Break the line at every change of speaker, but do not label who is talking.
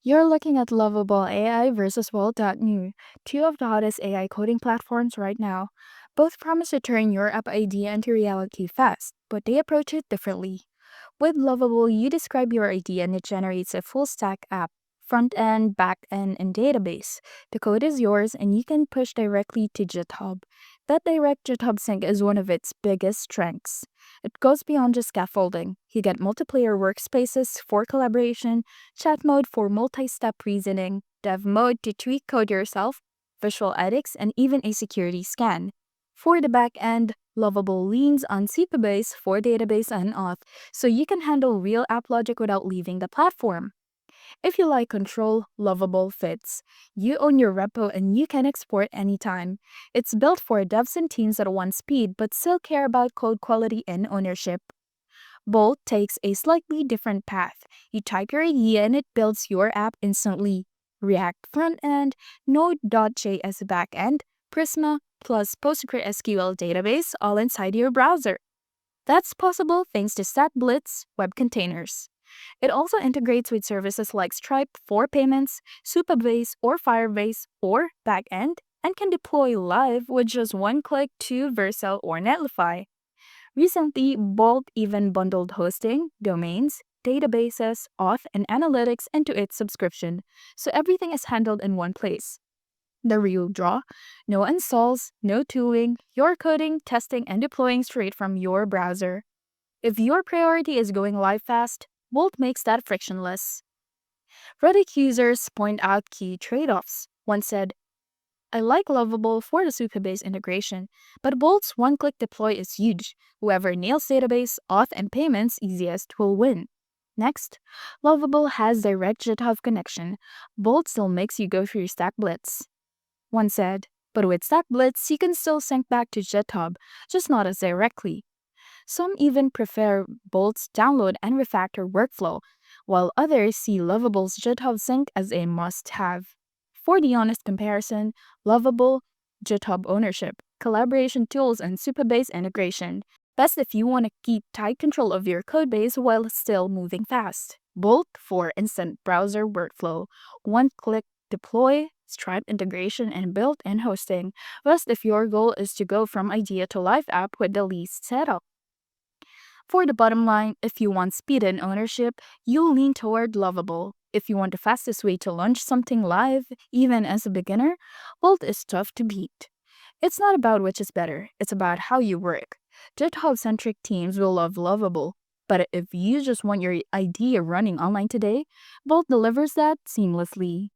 You're looking at Loveable AI versus Bolt.new, two of the hottest AI coding platforms right now. Both promise to turn your app idea into reality fast, but they approach it differently. With Lovable, you describe your idea and it generates a full stack app, front end, back end, and database. The code is yours and you can push directly to GitHub. That direct GitHub sync is one of its biggest strengths. It goes beyond just scaffolding. You get multiplayer workspaces for collaboration, chat mode for multi step reasoning, dev mode to tweak code yourself, visual edits, and even a security scan. For the back end, Lovable leans on Supabase for database and auth, so you can handle real app logic without leaving the platform. If you like control, Lovable fits. You own your repo and you can export anytime. It's built for devs and teams that want speed but still care about code quality and ownership. Bolt takes a slightly different path. You type your idea and it builds your app instantly. React front end, Node.js back end, Prisma, plus PostgreSQL database all inside your browser. That's possible thanks to StatBlitz web containers. It also integrates with services like Stripe for payments, Supabase or Firebase or backend, and can deploy live with just one click to Vercel or Netlify. Recently, Bolt even bundled hosting, domains, databases, auth, and analytics into its subscription, so everything is handled in one place. The real draw: no installs, no tooling, you're coding, testing, and deploying straight from your browser. If your priority is going live fast, Bolt makes that frictionless. Reddit users point out key trade offs. One said, I like Lovable for the Supabase integration, but Bolt's one click deploy is huge. Whoever nails database, auth, and payments easiest will win. Next, Lovable has direct GitHub connection. Bolt still makes you go through Stack Blitz. One said, but with Stack Blitz, you can still sync back to GitHub, just not as directly. Some even prefer Bolt's download and refactor workflow, while others see Lovable's GitHub sync as a must-have. For the honest comparison, Lovable, GitHub ownership, collaboration tools, and Supabase integration. Best if you want to keep tight control of your codebase while still moving fast. Bolt for instant browser workflow, one-click deploy, Stripe integration, and built-in hosting. Best if your goal is to go from idea to live app with the least setup. For the bottom line, if you want speed and ownership, you'll lean toward Lovable. If you want the fastest way to launch something live, even as a beginner, Bolt is tough to beat. It's not about which is better, it's about how you work. GitHub-centric teams will love Lovable, but if you just want your idea running online today, Bolt delivers that seamlessly.